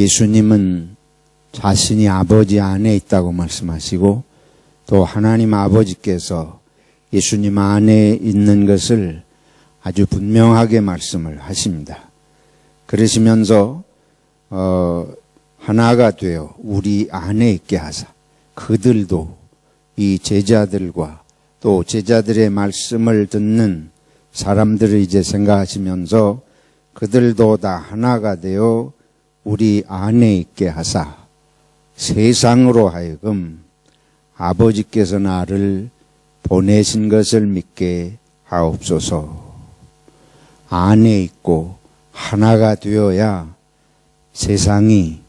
예수님은 자신이 아버지 안에 있다고 말씀하시고 또 하나님 아버지께서 예수님 안에 있는 것을 아주 분명하게 말씀을 하십니다. 그러시면서 하나가 되어 우리 안에 있게 하사 그들도 이 제자들과 또 제자들의 말씀을 듣는 사람들을 이제 생각하시면서 그들도 다 하나가 되어 우리 안에 있게 하사 세상으로 하여금 아버지께서 나를 보내신 것을 믿게 하옵소서. 안에 있고 하나가 되어야 세상이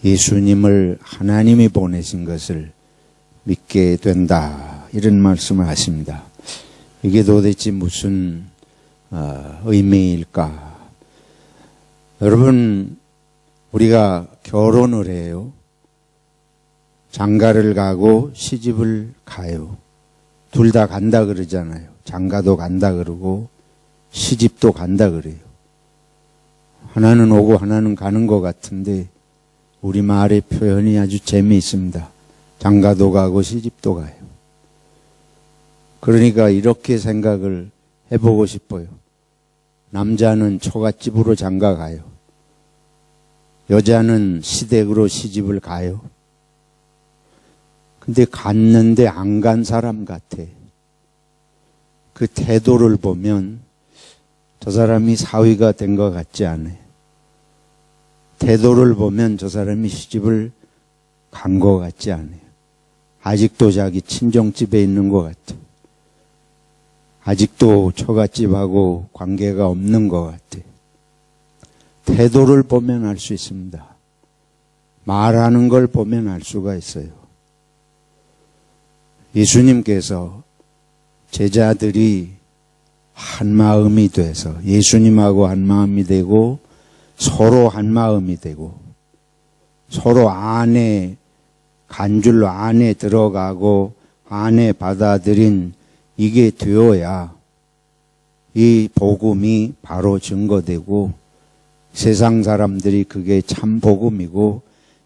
예수님을 하나님이 보내신 것을 믿게 된다. 이런 말씀을 하십니다. 이게 도대체 무슨 의미일까? 여러분, 우리가 결혼을 해요. 장가를 가고 시집을 가요. 둘 다 간다 그러잖아요. 장가도 간다 그러고 시집도 간다 그래요. 하나는 오고 하나는 가는 것 같은데 우리말의 표현이 아주 재미있습니다. 장가도 가고 시집도 가요. 그러니까 이렇게 생각을 해보고 싶어요. 남자는 처갓집으로 장가 가요. 여자는 시댁으로 시집을 가요. 근데 갔는데 안 간 사람 같아. 그 태도를 보면 저 사람이 사위가 된 것 같지 않아요. 태도를 보면 저 사람이 시집을 간 것 같지 않아요. 아직도 자기 친정집에 있는 것 같아요. 아직도 처갓집하고 관계가 없는 것 같아요. 태도를 보면 알 수 있습니다. 말하는 걸 보면 알 수가 있어요. 예수님께서 제자들이 한 마음이 돼서 예수님하고 한 마음이 되고 서로 한 마음이 되고 서로 안에 간줄로 안에 들어가고 안에 받아들인 이게 되어야 이 복음이 바로 증거되고 세상 사람들이 그게 참 복음이고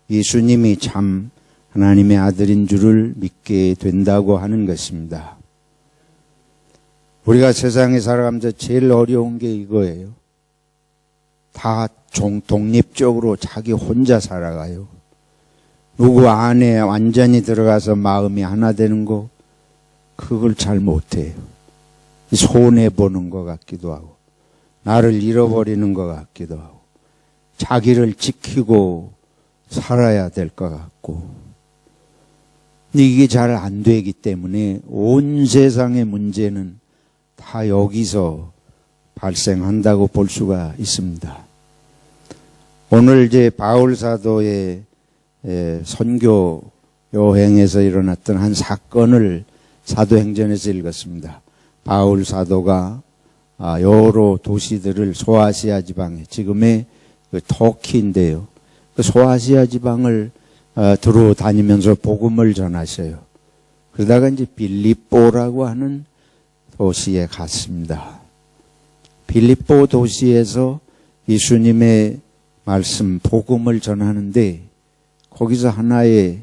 예수님이 참 하나님의 아들인 줄을 믿게 된다고 하는 것입니다. 우리가 세상에 살아가면서 제일 어려운 게 이거예요. 다 독립적으로 자기 혼자 살아가요. 누구 안에 완전히 들어가서 마음이 하나 되는 거 그걸 잘 못해요. 손해보는 것 같기도 하고 나를 잃어버리는 것 같기도 하고 자기를 지키고 살아야 될 것 같고 근데 이게 잘 안 되기 때문에 온 세상의 문제는 다 여기서 발생한다고 볼 수가 있습니다. 오늘 이제 바울 사도의 선교 여행에서 일어났던 한 사건을 사도행전에서 읽었습니다. 바울 사도가 여러 도시들을 소아시아 지방에 지금의 그 터키인데요. 그 소아시아 지방을 들어다니면서 복음을 전하셔요. 그러다가 이제 빌립보라고 하는 도시에 갔습니다. 빌립보 도시에서 예수님의 말씀 복음을 전하는데 거기서 하나의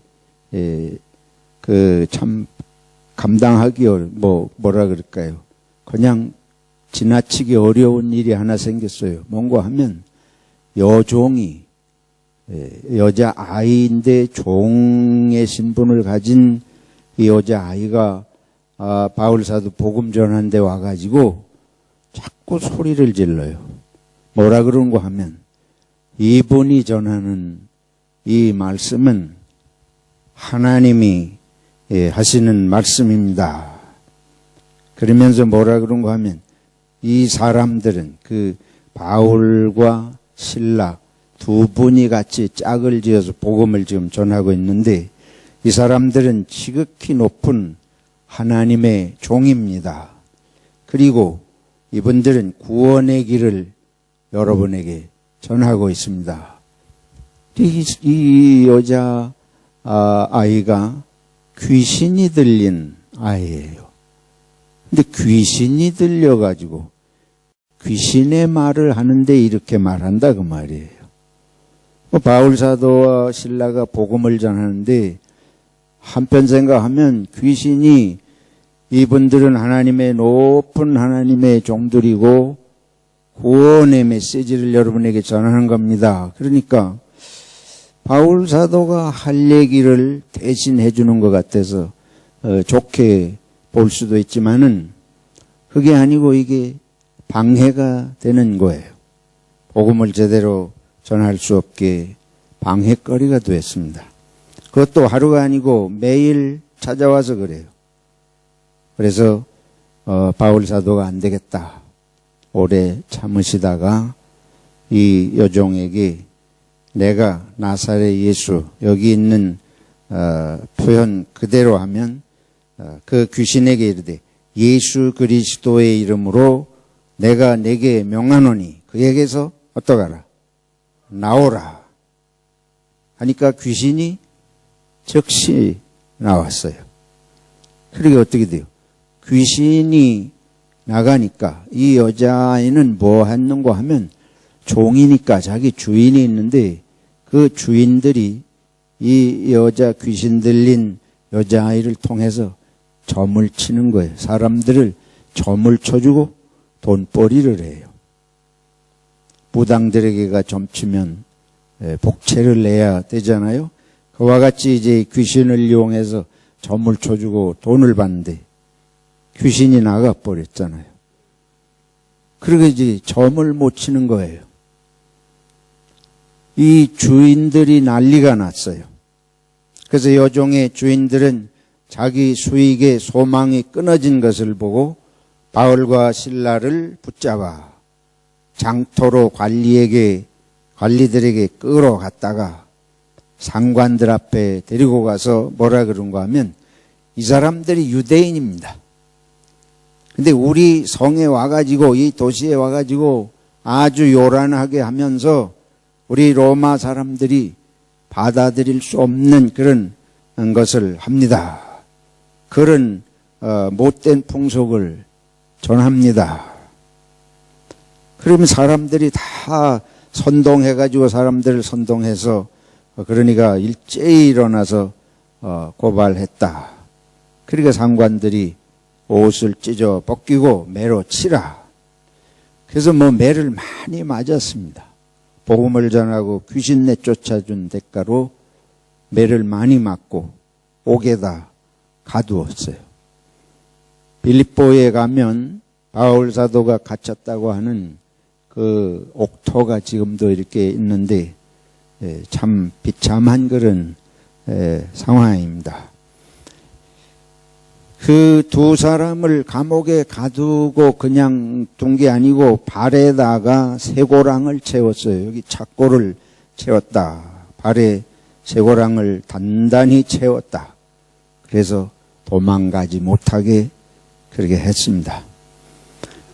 그 참 감당하기 뭐라 그럴까요? 그냥 지나치기 어려운 일이 하나 생겼어요. 뭔가 하면 여종이 여자 아이인데 종의 신분을 가진 이 여자 아이가 바울 사도 복음 전하는데 와가지고 자꾸 소리를 질러요. 뭐라 그러는 거 하면 이분이 전하는 이 말씀은 하나님이 하시는 말씀입니다. 그러면서 뭐라 그런 거 하면 이 사람들은 그 바울과 실라 두 분이 같이 짝을 지어서 복음을 지금 전하고 있는데 이 사람들은 지극히 높은 하나님의 종입니다. 그리고 이분들은 구원의 길을 여러분에게 전하고 있습니다. 이 여자 아이가 귀신이 들린 아이예요. 근데 귀신이 들려가지고 귀신의 말을 하는데 이렇게 말한다 그 말이에요. 바울 사도와 실라가 복음을 전하는데 한편 생각하면 귀신이 이분들은 하나님의 높은 하나님의 종들이고 구원의 메시지를 여러분에게 전하는 겁니다. 그러니까 바울 사도가 할 얘기를 대신 해주는 것 같아서 좋게 볼 수도 있지만은 그게 아니고 이게 방해가 되는 거예요. 복음을 제대로 전할 수 없게 방해거리가 됐습니다. 그것도 하루가 아니고 매일 찾아와서 그래요. 그래서 바울 사도가 안 되겠다. 오래 참으시다가 이 여종에게 내가 나사렛 예수, 여기 있는 표현 그대로 하면 그 귀신에게 이르되 예수 그리스도의 이름으로 내가 내게 명하노니 그에게서 어떠하라? 나오라. 하니까 귀신이 즉시 나왔어요. 그러니까 어떻게 돼요? 귀신이 나가니까 이 여자아이는 뭐 했는가 하면 종이니까 자기 주인이 있는데 그 주인들이 이 여자 귀신 들린 여자아이를 통해서 점을 치는 거예요. 사람들을 점을 쳐주고 돈벌이를 해요. 무당들에게가 점치면 복채를 내야 되잖아요. 그와 같이 이제 귀신을 이용해서 점을 쳐주고 돈을 받는데 귀신이 나가버렸잖아요. 그러게 이제 점을 못 치는 거예요. 이 주인들이 난리가 났어요. 그래서 여종의 주인들은 자기 수익의 소망이 끊어진 것을 보고 바울과 실라를 붙잡아 장토로 관리들에게 끌어갔다가 상관들 앞에 데리고 가서 뭐라 그런가 하면 이 사람들이 유대인입니다. 근데 우리 성에 와가지고 이 도시에 와가지고 아주 요란하게 하면서 우리 로마 사람들이 받아들일 수 없는 그런 것을 합니다. 그런 못된 풍속을 전합니다. 그러면 사람들이 다 선동해가지고 사람들을 선동해서 그러니까 일제히 일어나서 고발했다. 그러니까 상관들이 옷을 찢어 벗기고 매로 치라. 그래서 매를 많이 맞았습니다. 복음을 전하고 귀신 내쫓아준 대가로 매를 많이 맞고 옥에다 가두었어요. 빌립보에 가면 바울 사도가 갇혔다고 하는 그 옥토가 지금도 이렇게 있는데 참 비참한 그런 상황입니다. 그 두 사람을 감옥에 가두고 그냥 둔 게 아니고 발에다가 쇠고랑을 채웠어요. 여기 착고를 채웠다. 발에 쇠고랑을 단단히 채웠다. 그래서 도망가지 못하게 그렇게 했습니다.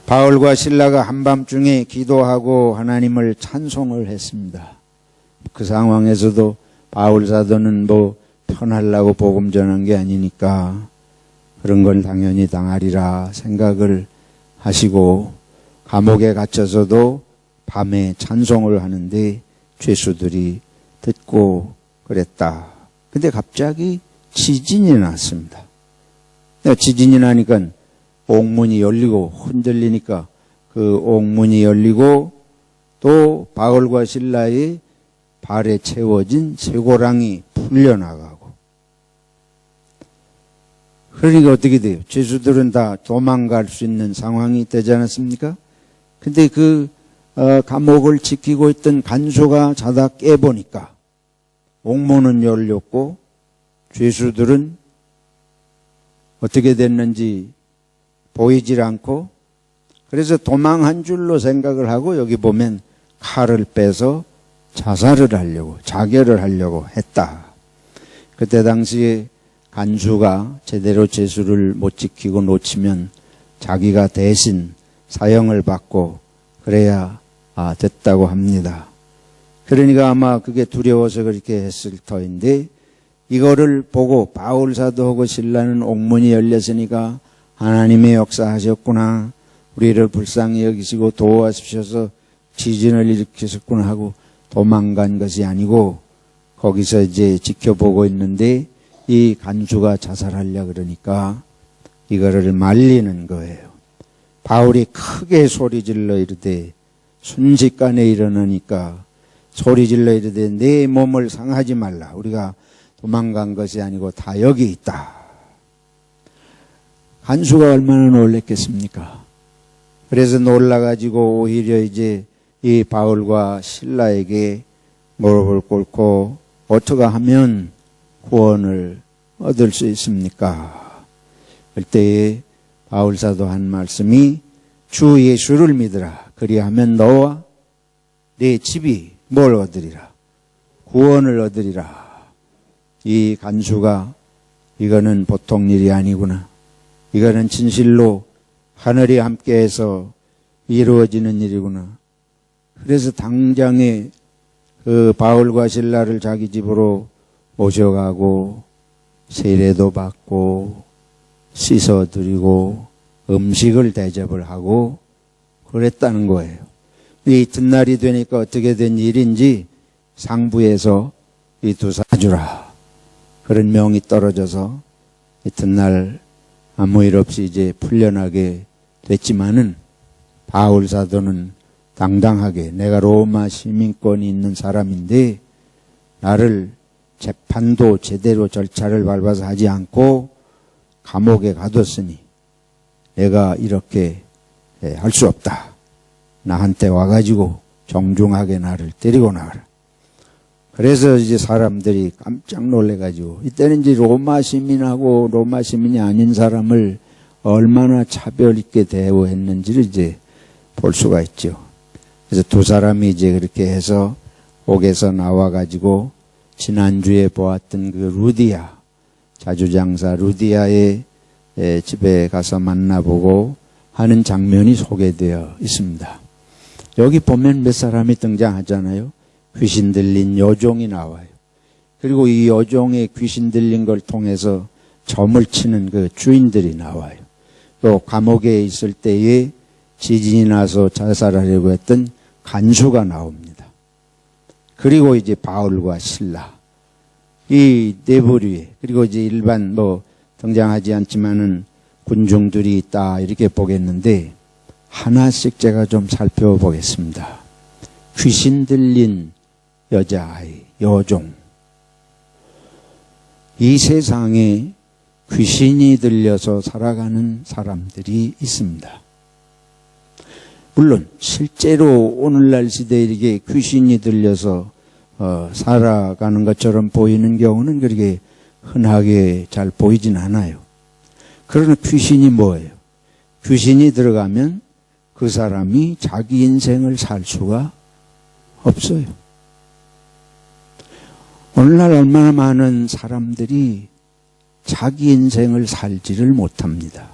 바울과 실라가 한밤중에 기도하고 하나님을 찬송을 했습니다. 그 상황에서도 바울 사도는 편하려고 복음 전한 게 아니니까 그런 걸 당연히 당하리라 생각을 하시고 감옥에 갇혀서도 밤에 찬송을 하는데 죄수들이 듣고 그랬다. 근데 갑자기 지진이 났습니다. 지진이 나니까 옥문이 열리고 흔들리니까 그 옥문이 열리고 또 바울과 실라의 발에 채워진 쇠고랑이 풀려나가고 그러니까 어떻게 돼요? 죄수들은 다 도망갈 수 있는 상황이 되지 않았습니까? 근데 그 감옥을 지키고 있던 간수가 자다 깨보니까 옥문은 열렸고 죄수들은 어떻게 됐는지 보이질 않고 그래서 도망한 줄로 생각을 하고 여기 보면 칼을 빼서 자살을 하려고 자결을 하려고 했다. 그때 당시에 간수가 제대로 죄수를 못 지키고 놓치면 자기가 대신 사형을 받고 그래야 됐다고 합니다. 그러니까 아마 그게 두려워서 그렇게 했을 터인데 이거를 보고 바울 사도하고 실라는 옥문이 열렸으니까 하나님의 역사하셨구나. 우리를 불쌍히 여기시고 도와주셔서 지진을 일으키셨구나 하고 도망간 것이 아니고 거기서 이제 지켜보고 있는데 이 간수가 자살하려 그러니까 이거를 말리는 거예요. 바울이 크게 소리질러 이르되 순식간에 일어나니까 소리질러 이르되 내 몸을 상하지 말라. 우리가 도망간 것이 아니고 다 여기 있다. 간수가 얼마나 놀랬겠습니까? 그래서 놀라가지고 오히려 이제 이 바울과 실라에게 무릎을 꿇고 어떻게 하면 구원을 얻을 수 있습니까? 그때에 바울사도 한 말씀이 주 예수를 믿으라. 그리하면 너와 네 집이 뭘 얻으리라? 구원을 얻으리라. 이 간수가 이거는 보통 일이 아니구나. 이거는 진실로 하늘이 함께해서 이루어지는 일이구나. 그래서 당장에 그 바울과 실라를 자기 집으로 모셔가고 세례도 받고 씻어드리고 음식을 대접을 하고 그랬다는 거예요. 이 이튿날이 되니까 어떻게 된 일인지 상부에서 이 두사주라 그런 명이 떨어져서 이튿날 아무 일 없이 이제 풀려나게 됐지만은 바울 사도는 당당하게 내가 로마 시민권이 있는 사람인데 나를 재판도 제대로 절차를 밟아서 하지 않고 감옥에 가뒀으니 내가 이렇게 할 수 없다. 나한테 와가지고 정중하게 나를 데리고 나가라. 그래서 이제 사람들이 깜짝 놀래가지고 이때는 이제 로마 시민하고 로마 시민이 아닌 사람을 얼마나 차별 있게 대우했는지를 이제 볼 수가 있죠. 그래서 두 사람이 이제 그렇게 해서 옥에서 나와가지고 지난주에 보았던 그 루디아, 자주장사 루디아의 집에 가서 만나보고 하는 장면이 소개되어 있습니다. 여기 보면 몇 사람이 등장하잖아요. 귀신 들린 여종이 나와요. 그리고 이 여종의 귀신 들린 걸 통해서 점을 치는 그 주인들이 나와요. 또 감옥에 있을 때에 지진이 나서 자살하려고 했던 간수가 나옵니다. 그리고 이제 바울과 실라 이 네 부류에 그리고 이제 일반 등장하지 않지만은 군중들이 있다 이렇게 보겠는데 하나씩 제가 좀 살펴보겠습니다. 귀신 들린 여자아이, 여종. 이 세상에 귀신이 들려서 살아가는 사람들이 있습니다. 물론 실제로 오늘날 시대에 이렇게 귀신이 들려서 살아가는 것처럼 보이는 경우는 그렇게 흔하게 잘 보이진 않아요. 그러나 귀신이 뭐예요? 귀신이 들어가면 그 사람이 자기 인생을 살 수가 없어요. 오늘날 얼마나 많은 사람들이 자기 인생을 살지를 못합니다.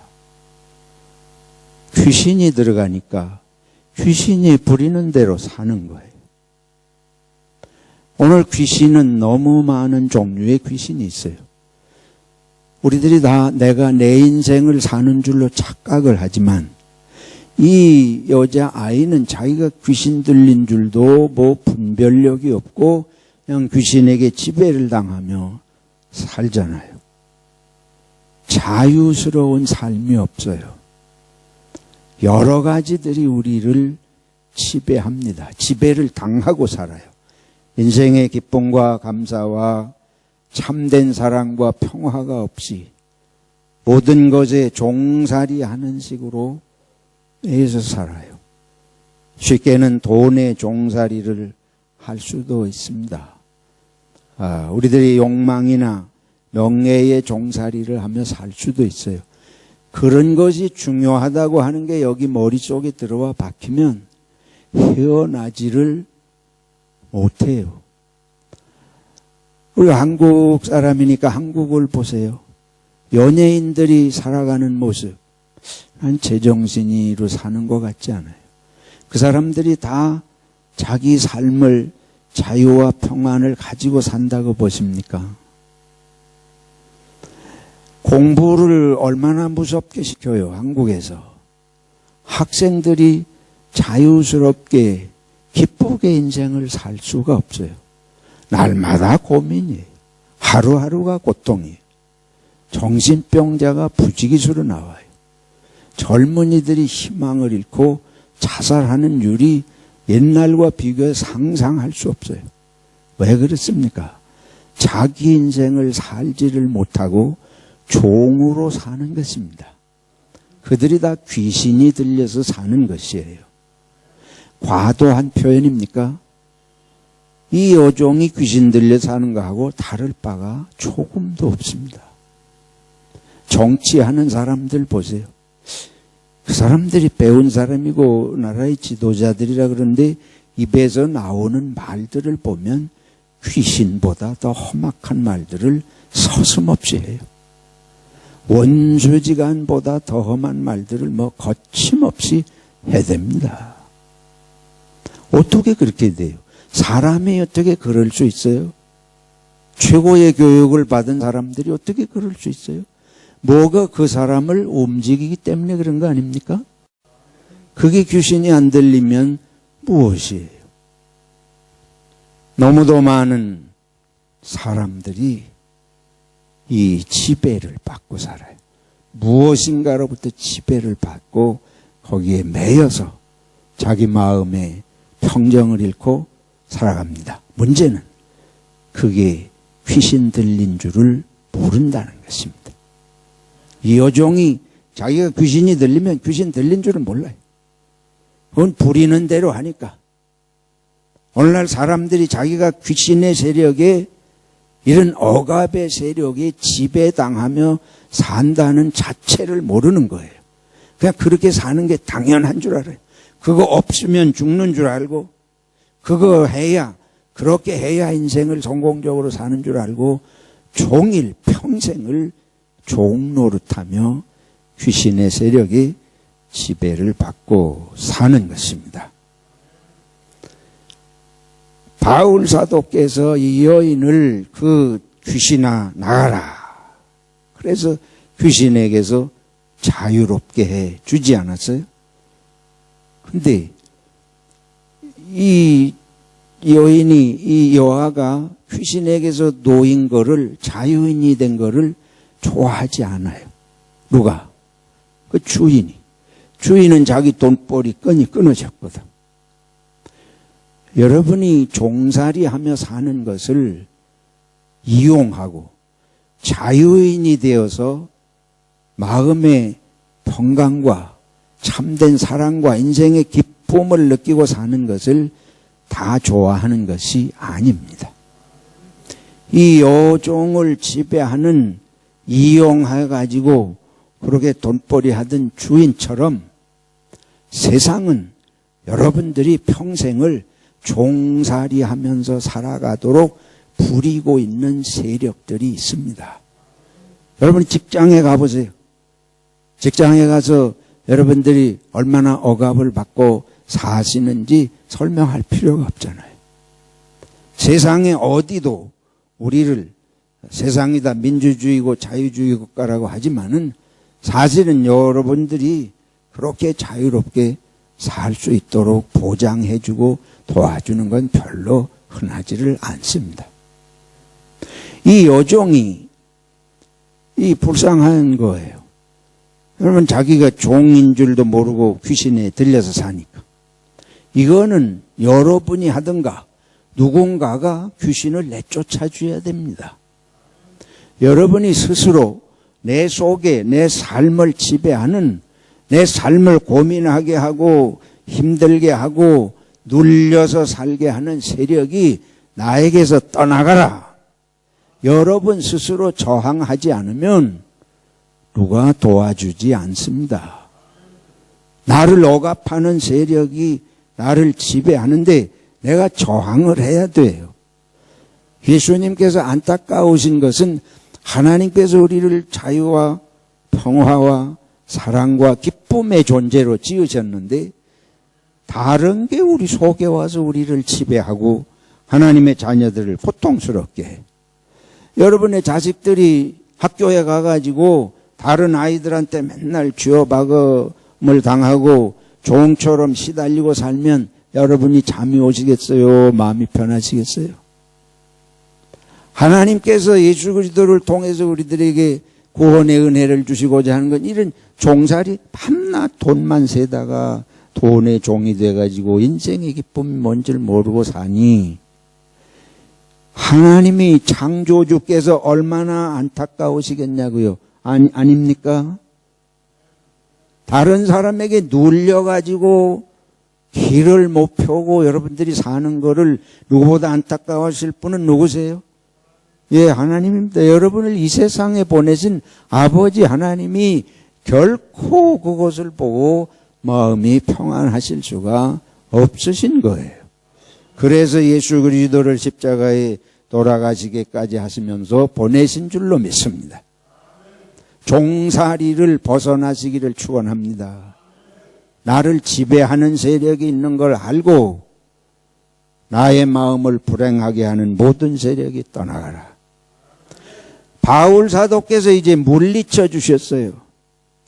귀신이 들어가니까 귀신이 부리는 대로 사는 거예요. 오늘 귀신은 너무 많은 종류의 귀신이 있어요. 우리들이 다 내가 내 인생을 사는 줄로 착각을 하지만 이 여자아이는 자기가 귀신 들린 줄도 분별력이 없고 그냥 귀신에게 지배를 당하며 살잖아요. 자유스러운 삶이 없어요. 여러 가지들이 우리를 지배합니다. 지배를 당하고 살아요. 인생의 기쁨과 감사와 참된 사랑과 평화가 없이 모든 것에 종살이하는 식으로 매여서 살아요. 쉽게는 돈의 종살이를 할 수도 있습니다. 우리들이 욕망이나 명예의 종살이를 하며 살 수도 있어요. 그런 것이 중요하다고 하는 게 여기 머릿속에 들어와 박히면 헤어나지를 못해요. 우리 한국 사람이니까 한국을 보세요. 연예인들이 살아가는 모습, 난 제정신이로 사는 것 같지 않아요. 그 사람들이 다 자기 삶을 자유와 평안을 가지고 산다고 보십니까? 공부를 얼마나 무섭게 시켜요, 한국에서. 학생들이 자유스럽게 기쁘게 인생을 살 수가 없어요. 날마다 고민이에요. 하루하루가 고통이에요. 정신병자가 부지기수로 나와요. 젊은이들이 희망을 잃고 자살하는 율이 옛날과 비교해 상상할 수 없어요. 왜 그렇습니까? 자기 인생을 살지를 못하고 종으로 사는 것입니다. 그들이 다 귀신이 들려서 사는 것이에요. 과도한 표현입니까? 이 여종이 귀신 들려 사는 거하고 다를 바가 조금도 없습니다. 정치하는 사람들 보세요. 그 사람들이 배운 사람이고 나라의 지도자들이라 그러는데 입에서 나오는 말들을 보면 귀신보다 더 험악한 말들을 서슴없이 해요. 원수지간보다 더 험한 말들을 거침없이 해댑니다. 어떻게 그렇게 돼요? 사람이 어떻게 그럴 수 있어요? 최고의 교육을 받은 사람들이 어떻게 그럴 수 있어요? 뭐가 그 사람을 움직이기 때문에 그런 거 아닙니까? 그게 귀신이 안 들리면 무엇이에요? 너무도 많은 사람들이 이 지배를 받고 살아요. 무엇인가로부터 지배를 받고 거기에 매여서 자기 마음의 평정을 잃고 살아갑니다. 문제는 그게 귀신 들린 줄을 모른다는 것입니다. 이 여종이 자기가 귀신이 들리면 귀신 들린 줄은 몰라요. 그건 부리는 대로 하니까. 오늘날 사람들이 자기가 귀신의 세력에 이런 억압의 세력에 지배당하며 산다는 자체를 모르는 거예요. 그냥 그렇게 사는 게 당연한 줄 알아요. 그거 없으면 죽는 줄 알고 그거 해야 그렇게 해야 인생을 성공적으로 사는 줄 알고 종일 평생을 종노릇하며 귀신의 세력이 지배를 받고 사는 것입니다. 바울 사도께서 이 여인을 그 귀신아 나가라. 그래서 귀신에게서 자유롭게 해 주지 않았어요? 근데 이 여인이 이 여아가 귀신에게서 놓인 거를 자유인이 된 거를 좋아하지 않아요. 누가? 그 주인이. 주인은 자기 돈벌이 끈이 끊어졌거든. 여러분이 종살이 하며 사는 것을 이용하고 자유인이 되어서 마음의 평강과 참된 사랑과 인생의 기쁨을 느끼고 사는 것을 다 좋아하는 것이 아닙니다. 이 여종을 지배하는 이용해가지고 그렇게 돈벌이 하던 주인처럼 세상은 여러분들이 평생을 종살이 하면서 살아가도록 부리고 있는 세력들이 있습니다. 여러분 직장에 가보세요. 직장에 가서 여러분들이 얼마나 억압을 받고 사시는지 설명할 필요가 없잖아요. 세상에 어디도 우리를 세상이 다 민주주의고 자유주의 국가라고 하지만은 사실은 여러분들이 그렇게 자유롭게 살 수 있도록 보장해주고 도와주는 건 별로 흔하지를 않습니다. 이 여종이 이 불쌍한 거예요. 여러분 자기가 종인 줄도 모르고 귀신에 들려서 사니까. 이거는 여러분이 하든가 누군가가 귀신을 내쫓아 줘야 됩니다. 여러분이 스스로 내 속에 내 삶을 지배하는 내 삶을 고민하게 하고 힘들게 하고 눌려서 살게 하는 세력이 나에게서 떠나가라. 여러분 스스로 저항하지 않으면 누가 도와주지 않습니다. 나를 억압하는 세력이 나를 지배하는데 내가 저항을 해야 돼요. 예수님께서 안타까우신 것은 하나님께서 우리를 자유와 평화와 사랑과 기쁨의 존재로 지으셨는데 다른 게 우리 속에 와서 우리를 지배하고 하나님의 자녀들을 고통스럽게 해. 여러분의 자식들이 학교에 가가지고 다른 아이들한테 맨날 쥐어박음을 당하고 종처럼 시달리고 살면 여러분이 잠이 오시겠어요? 마음이 편하시겠어요? 하나님께서 예수 그리스도를 통해서 우리들에게 구원의 은혜를 주시고자 하는 건 이런 종살이 밤낮 돈만 세다가 돈의 종이 돼가지고 인생의 기쁨이 뭔지를 모르고 사니 하나님이 창조주께서 얼마나 안타까우시겠냐고요. 아닙니까? 다른 사람에게 눌려가지고 길을 못 펴고 여러분들이 사는 거를 누구보다 안타까워하실 분은 누구세요? 예, 하나님입니다. 여러분을 이 세상에 보내신 아버지 하나님이 결코 그것을 보고 마음이 평안하실 수가 없으신 거예요. 그래서 예수 그리스도를 십자가에 돌아가시게까지 하시면서 보내신 줄로 믿습니다. 종살이를 벗어나시기를 축원합니다. 나를 지배하는 세력이 있는 걸 알고 나의 마음을 불행하게 하는 모든 세력이 떠나가라. 바울 사도께서 이제 물리쳐 주셨어요.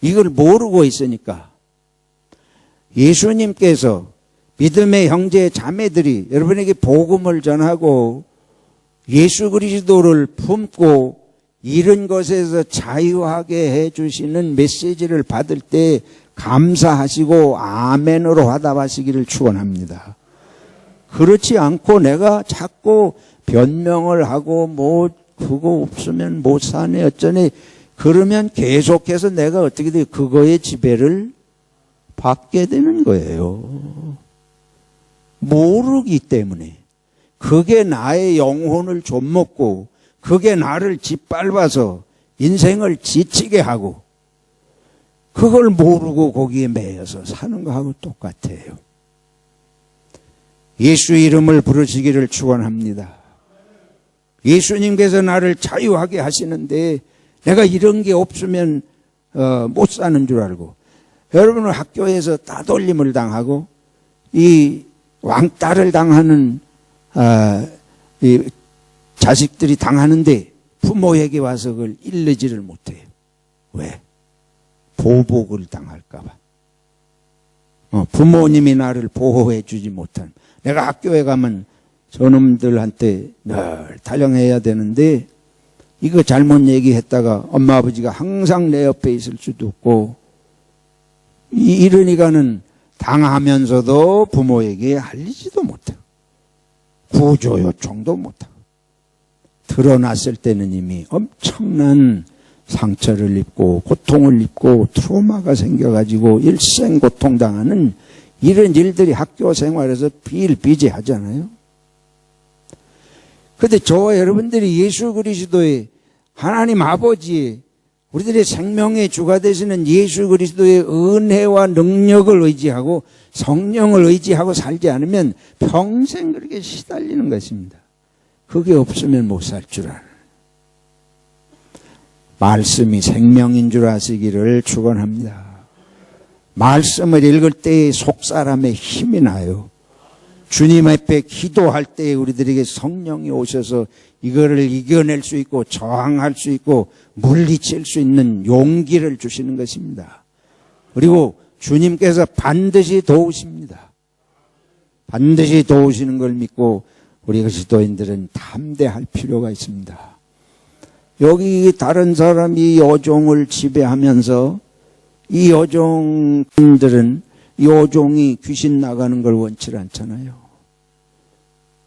이걸 모르고 있으니까. 예수님께서 믿음의 형제 자매들이 여러분에게 복음을 전하고 예수 그리스도를 품고 이런 것에서 자유하게 해주시는 메시지를 받을 때 감사하시고 아멘으로 화답하시기를 축원합니다. 그렇지 않고 내가 자꾸 변명을 하고 뭐 그거 없으면 못 사네 어쩌네 그러면 계속해서 내가 어떻게 돼요? 그거의 지배를 받게 되는 거예요. 모르기 때문에 그게 나의 영혼을 좀먹고 그게 나를 짓밟아서 인생을 지치게 하고 그걸 모르고 거기에 매여서 사는 거하고 똑같아요. 예수 이름을 부르시기를 축원합니다. 예수님께서 나를 자유하게 하시는데 내가 이런 게 없으면 못 사는 줄 알고 여러분은 학교에서 따돌림을 당하고 이 왕따를 당하는 이 자식들이 당하는데 부모에게 와서 그걸 일르지를 못해요. 왜? 보복을 당할까 봐. 부모님이 나를 보호해 주지 못한. 내가 학교에 가면 저놈들한테 늘 타령해야 되는데 이거 잘못 얘기했다가 엄마 아버지가 항상 내 옆에 있을 수도 없고 이러니까는 당하면서도 부모에게 알리지도 못하고 구조 요청도 못하고 드러났을 때는 이미 엄청난 상처를 입고 고통을 입고 트라우마가 생겨가지고 일생 고통당하는 이런 일들이 학교 생활에서 비일비재하잖아요. 그런데 저와 여러분들이 예수 그리스도의 하나님 아버지의 우리들의 생명의 주가 되시는 예수 그리스도의 은혜와 능력을 의지하고 성령을 의지하고 살지 않으면 평생 그렇게 시달리는 것입니다. 그게 없으면 못 살 줄 알아요. 말씀이 생명인 줄 아시기를 축원합니다. 말씀을 읽을 때 속사람의 힘이 나요. 주님 앞에 기도할 때 우리들에게 성령이 오셔서 이거를 이겨낼 수 있고 저항할 수 있고 물리칠 수 있는 용기를 주시는 것입니다. 그리고 주님께서 반드시 도우십니다. 반드시 도우시는 걸 믿고 우리 그리스도인들은 담대할 필요가 있습니다. 여기 다른 사람이 여종을 지배하면서 이 여종들은 여종이 귀신 나가는 걸 원치 않잖아요.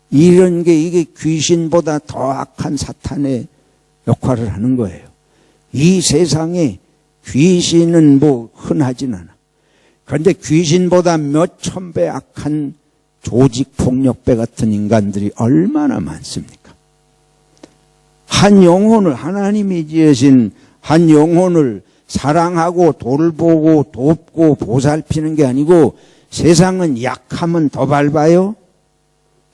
이런 게 이게 귀신보다 더 악한 사탄의 역할을 하는 거예요. 이 세상에 귀신은 뭐 흔하진 않아. 그런데 귀신보다 몇 천 배 악한 조직폭력배 같은 인간들이 얼마나 많습니까? 한 영혼을 하나님이 지으신 한 영혼을 사랑하고 돌보고 돕고 보살피는 게 아니고 세상은 약하면 더 밟아요.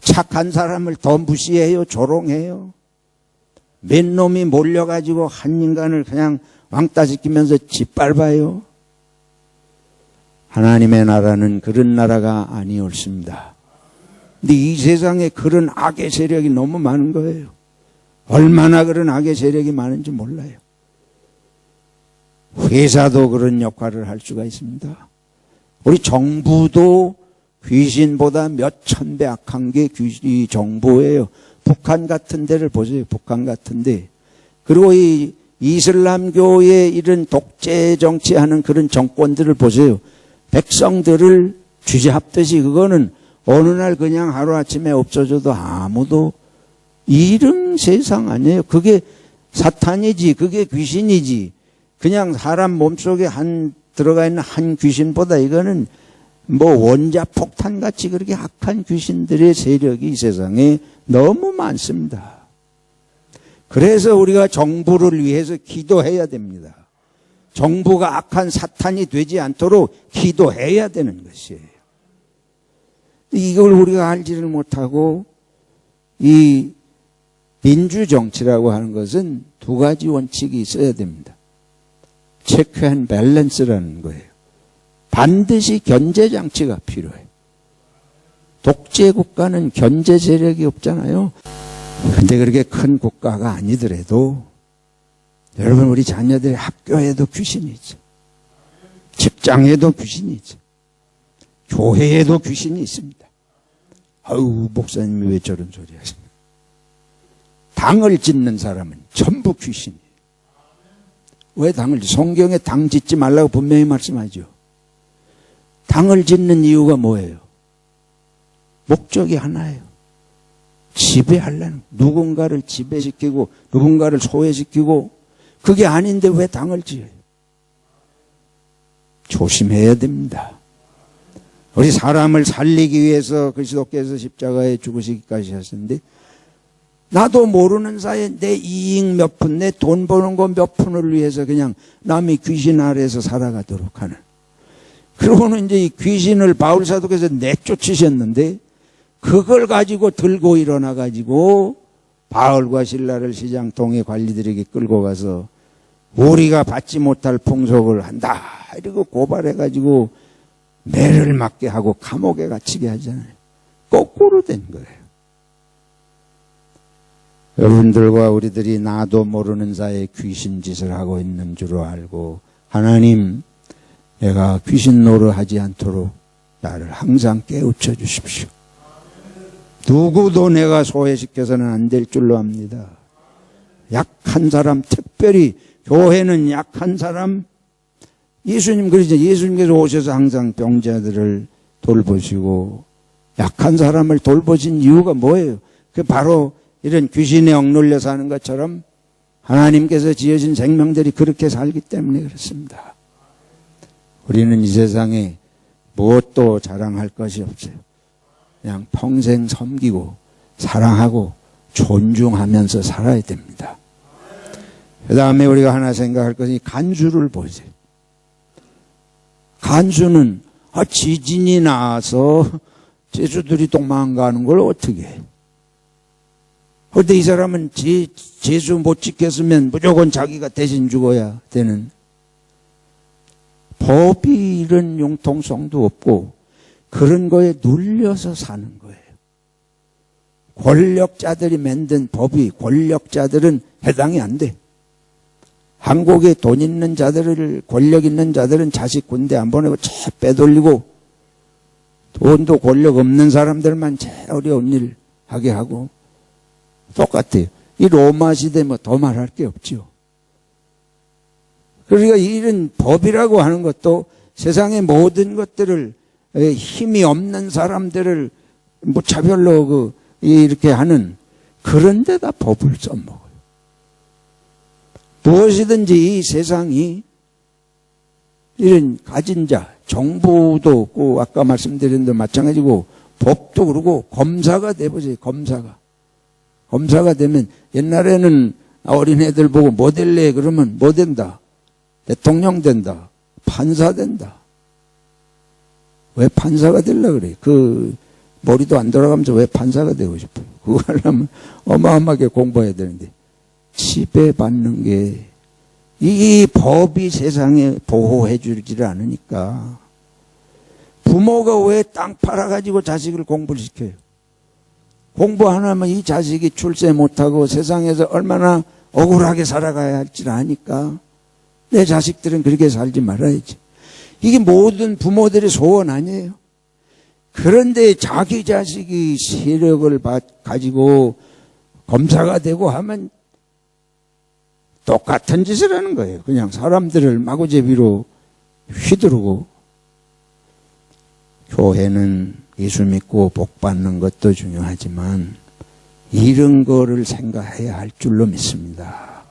착한 사람을 더 무시해요. 조롱해요. 맨 놈이 몰려가지고 한 인간을 그냥 왕따시키면서 짓밟아요. 하나님의 나라는 그런 나라가 아니었습니다. 근데 이 세상에 그런 악의 세력이 너무 많은 거예요. 얼마나 그런 악의 세력이 많은지 몰라요. 회사도 그런 역할을 할 수가 있습니다. 우리 정부도 귀신보다 몇 천 배 악한 게 이 정부예요. 북한 같은 데를 보세요. 북한 같은 데. 그리고 이 이슬람교의 이런 독재 정치하는 그런 정권들을 보세요. 백성들을 쥐잡듯이 그거는 어느 날 그냥 하루아침에 없어져도 아무도 이런 세상 아니에요. 그게 사탄이지, 그게 귀신이지. 그냥 사람 몸속에 들어가 있는 한 귀신보다 이거는 뭐 원자폭탄 같이 그렇게 악한 귀신들의 세력이 이 세상에 너무 많습니다. 그래서 우리가 정부를 위해서 기도해야 됩니다. 정부가 악한 사탄이 되지 않도록 기도해야 되는 것이에요. 이걸 우리가 알지를 못하고 이 민주정치라고 하는 것은 두 가지 원칙이 있어야 됩니다. 체크 앤 밸런스라는 거예요. 반드시 견제장치가 필요해요. 독재국가는 견제 세력이 없잖아요. 근데 그렇게 큰 국가가 아니더라도 여러분 우리 자녀들의 학교에도 귀신이 있죠. 직장에도 귀신이 있죠. 교회에도 귀신이 있습니다. 아유 목사님이 왜 저런 소리 하십니까? 당을 짓는 사람은 전부 귀신이에요. 왜 당을 성경에 당 짓지 말라고 분명히 말씀하죠. 당을 짓는 이유가 뭐예요? 목적이 하나예요. 지배하려는, 누군가를 지배시키고 누군가를 소외시키고, 그게 아닌데 왜 당을 지어요? 조심해야 됩니다. 우리 사람을 살리기 위해서 그리스도께서 십자가에 죽으시기까지 하셨는데, 나도 모르는 사이에 내 이익 몇 푼, 내 돈 버는 거 몇 푼을 위해서 그냥 남이 귀신 아래에서 살아가도록 하는. 그러고는 이제 이 귀신을 바울 사도께서 내쫓으셨는데, 그걸 가지고 들고 일어나 가지고 바울과 실라를 시장통의 관리들에게 끌고 가서 우리가 받지 못할 풍속을 한다 이러고 고발해 가지고 매를 맞게 하고 감옥에 갇히게 하잖아요. 거꾸로 된 거예요. 여러분들과 우리들이 나도 모르는 사이에 귀신짓을 하고 있는 줄 알고, 하나님 내가 귀신 노릇하지 않도록 나를 항상 깨우쳐 주십시오. 누구도 내가 소외시켜서는 안 될 줄로 압니다. 약한 사람, 특별히 교회는 약한 사람, 예수님 그러죠. 예수님께서 오셔서 항상 병자들을 돌보시고 약한 사람을 돌보신 이유가 뭐예요? 그 바로 이런 귀신에 억눌려 사는 것처럼 하나님께서 지으신 생명들이 그렇게 살기 때문에 그렇습니다. 우리는 이 세상에 무엇도 자랑할 것이 없어요. 그냥 평생 섬기고 사랑하고 존중하면서 살아야 됩니다. 그 다음에 우리가 하나 생각할 것이 간수를 보세요. 간수는 지진이 나서 제수들이 도망가는 걸 어떻게 해? 그런데 이 사람은 제수 못 지켰으면 무조건 자기가 대신 죽어야 되는, 법이 이런 융통성도 없고 그런 거에 눌려서 사는 거예요. 권력자들이 만든 법이 권력자들은 해당이 안 돼. 한국에 돈 있는 자들을, 권력 있는 자들은 자식 군대 안 보내고 차 빼돌리고, 돈도 권력 없는 사람들만 제일 어려운 일 하게 하고, 똑같아요. 이 로마 시대 뭐 더 말할 게 없죠. 그러니까 이런 법이라고 하는 것도 세상의 모든 것들을, 힘이 없는 사람들을 무차별로 이렇게 하는 그런 데다 법을 써먹어요. 무엇이든지 이 세상이 이런 가진 자, 정부도 없고 아까 말씀드린 대로 마찬가지고 법도 그러고 검사가 돼보세요. 검사가 되면 옛날에는 어린애들 보고 뭐 될래 그러면 뭐 된다? 대통령 된다. 판사 된다. 왜 판사가 되려고 그래? 그 머리도 안 돌아가면서 왜 판사가 되고 싶어요? 그거 하려면 어마어마하게 공부해야 되는데, 지배받는 게, 이 법이 세상에 보호해 주지를 않으니까. 부모가 왜 땅 팔아가지고 자식을 공부를 시켜요? 공부 안 하면 이 자식이 출세 못하고 세상에서 얼마나 억울하게 살아가야 할지 아니까 내 자식들은 그렇게 살지 말아야지. 이게 모든 부모들의 소원 아니에요? 그런데 자기 자식이 세력을 가지고 검사가 되고 하면 똑같은 짓을 하는 거예요. 그냥 사람들을 마구제비로 휘두르고. 교회는 예수 믿고 복 받는 것도 중요하지만 이런 거를 생각해야 할 줄로 믿습니다.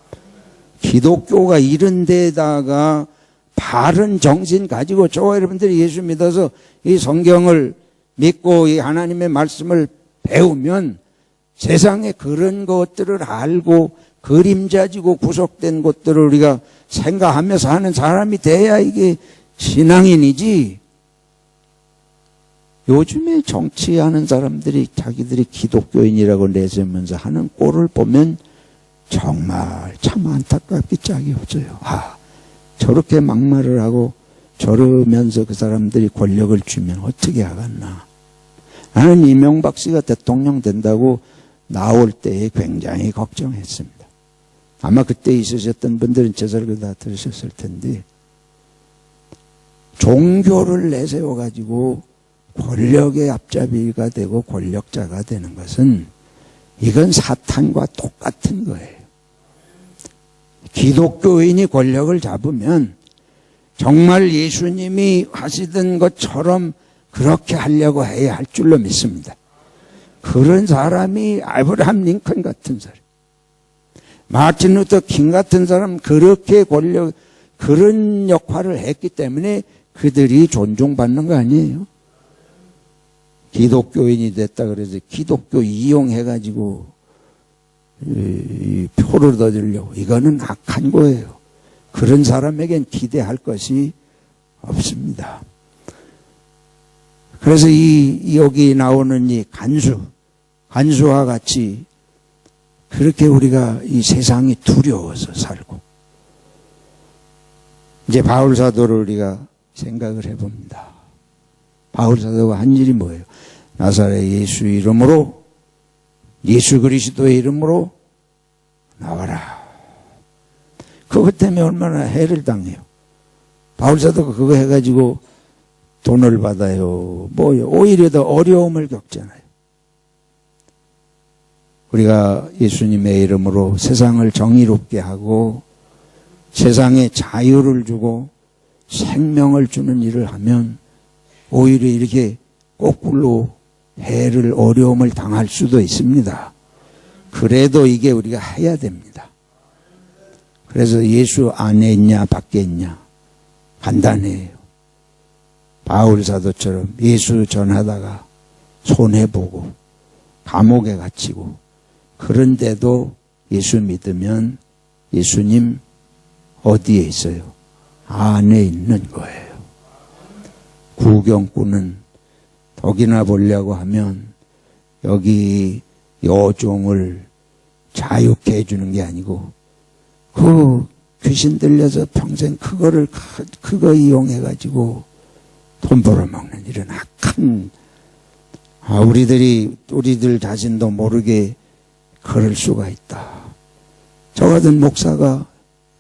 기독교가 이런 데다가 바른 정신 가지고 저와 여러분들이 예수 믿어서 이 성경을 믿고 이 하나님의 말씀을 배우면 세상에 그런 것들을 알고 그림자지고 구속된 것들을 우리가 생각하면서 하는 사람이 돼야 이게 신앙인이지. 요즘에 정치하는 사람들이 자기들이 기독교인이라고 내세우면서 하는 꼴을 보면 정말 참 안타깝게 짝이 없어요. 저렇게 막말을 하고 저러면서 그 사람들이 권력을 주면 어떻게 하겠나. 나는 이명박 씨가 대통령 된다고 나올 때에 굉장히 걱정했습니다. 아마 그때 있으셨던 분들은 제 설교 다 들으셨을 텐데, 종교를 내세워가지고 권력의 앞잡이가 되고 권력자가 되는 것은 이건 사탄과 똑같은 거예요. 기독교인이 권력을 잡으면 정말 예수님이 하시던 것처럼 그렇게 하려고 해야 할 줄로 믿습니다. 그런 사람이 아브라함 링컨 같은 사람, 마틴 루터 킹 같은 사람, 그렇게 그런 역할을 했기 때문에 그들이 존중받는 거 아니에요? 기독교인이 됐다 그래서 기독교 이용해가지고 표를 얻으려고, 이거는 악한 거예요. 그런 사람에겐 기대할 것이 없습니다. 그래서 여기 나오는 이 간수와 같이 그렇게 우리가 이 세상이 두려워서 살고, 이제 바울 사도를 우리가 생각을 해봅니다. 바울 사도가 한 일이 뭐예요? 나사렛 예수 이름으로, 예수 그리스도의 이름으로 나와라. 그것 때문에 얼마나 해를 당해요. 바울 사도가 그거 해가지고 돈을 받아요. 오히려 더 어려움을 겪잖아요. 우리가 예수님의 이름으로 세상을 정의롭게 하고 세상에 자유를 주고 생명을 주는 일을 하면 오히려 이렇게 거꾸로 해를, 어려움을 당할 수도 있습니다. 그래도 이게 우리가 해야 됩니다. 그래서 예수 안에 있냐 밖에 있냐 간단해요. 바울 사도처럼 예수 전하다가 손해보고 감옥에 갇히고, 그런데도 예수 믿으면 예수님 어디에 있어요? 안에 있는 거예요. 구경꾼은 덕이나 보려고 하면 여기 여종을 자유케 해주는 게 아니고 그 귀신 들려서 평생 그거 이용해가지고 돈 벌어먹는 이런 악한, 우리들 자신도 모르게 그럴 수가 있다. 저 같은 목사가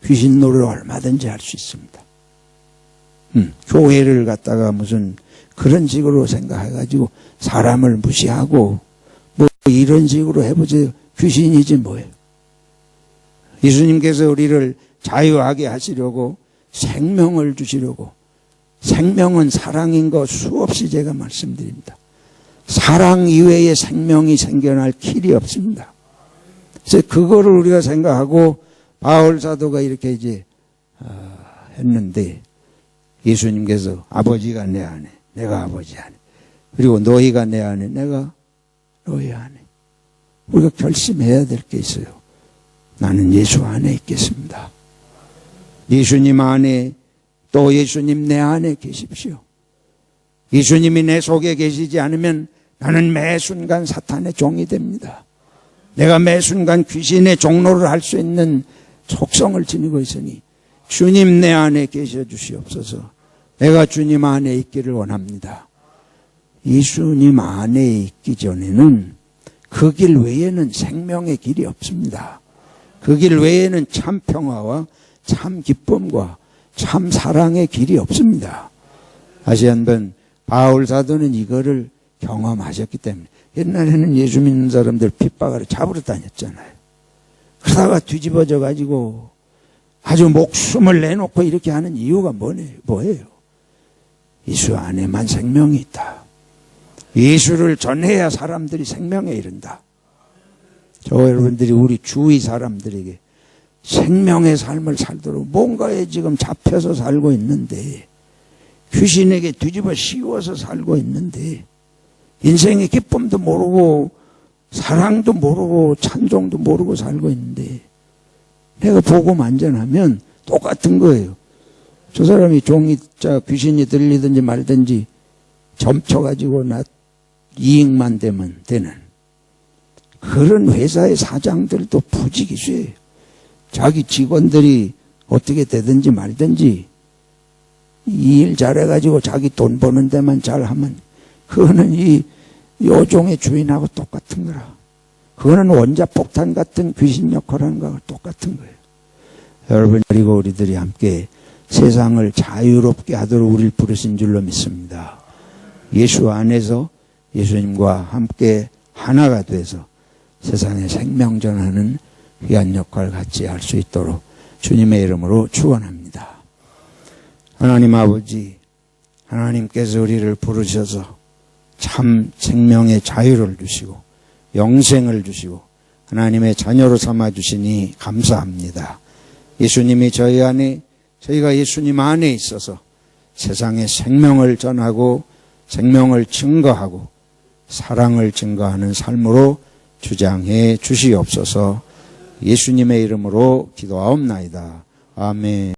귀신 노래를 얼마든지 할 수 있습니다. 교회를 갖다가 무슨 그런 식으로 생각해가지고 사람을 무시하고 이런 식으로 해보세요. 귀신이지 뭐예요. 예수님께서 우리를 자유하게 하시려고 생명을 주시려고, 생명은 사랑인 거 수없이 제가 말씀드립니다. 사랑 이외에 생명이 생겨날 길이 없습니다. 그래서 그거를 우리가 생각하고 바울 사도가 이렇게 이제 했는데, 예수님께서 아버지가 내 안에, 내가 아버지 안에, 그리고 너희가 내 안에, 내가 너희 안에. 우리가 결심해야 될 게 있어요. 나는 예수 안에 있겠습니다. 예수님 안에, 또 예수님 내 안에 계십시오. 예수님이 내 속에 계시지 않으면 나는 매 순간 사탄의 종이 됩니다. 내가 매 순간 귀신의 종로를 할 수 있는 속성을 지니고 있으니 주님 내 안에 계셔 주시옵소서. 내가 주님 안에 있기를 원합니다. 예수님 안에 있기 전에는 그 길 외에는 생명의 길이 없습니다. 그 길 외에는 참 평화와 참 기쁨과 참 사랑의 길이 없습니다. 다시 한번 바울 사도는 이거를 경험하셨기 때문에. 옛날에는 예수 믿는 사람들 핍박하러 잡으러 다녔잖아요. 그러다가 뒤집어져 가지고 아주 목숨을 내놓고 이렇게 하는 이유가 뭐예요? 예수 안에만 생명이 있다. 예수를 전해야 사람들이 생명에 이른다. 저 여러분들이 우리 주위 사람들에게 생명의 삶을 살도록 뭔가에 지금 잡혀서 살고 있는데, 귀신에게 뒤집어 씌워서 살고 있는데, 인생의 기쁨도 모르고 사랑도 모르고 찬송도 모르고 살고 있는데, 내가 복음 안전하면 똑같은 거예요. 저 사람이 귀신이 들리든지 말든지 점쳐가지고 이익만 되면 되는 그런 회사의 사장들도 부지기수예요. 자기 직원들이 어떻게 되든지 말든지 이 일 잘해가지고 자기 돈 버는 데만 잘하면 그거는 이 요종의 주인하고 똑같은 거라. 그거는 원자폭탄 같은 귀신 역할하는 거하고 똑같은 거예요. 여러분, 그리고 우리들이 함께 세상을 자유롭게 하도록 우리를 부르신 줄로 믿습니다. 예수 안에서 예수님과 함께 하나가 돼서 세상에 생명 전하는 귀한 역할을 같이 할 수 있도록 주님의 이름으로 축원합니다. 하나님 아버지, 하나님께서 우리를 부르셔서 참 생명의 자유를 주시고 영생을 주시고 하나님의 자녀로 삼아주시니 감사합니다. 예수님이 저희 안에, 저희가 예수님 안에 있어서 세상에 생명을 전하고 생명을 증거하고 사랑을 증거하는 삶으로 주장해 주시옵소서. 예수님의 이름으로 기도하옵나이다. 아멘.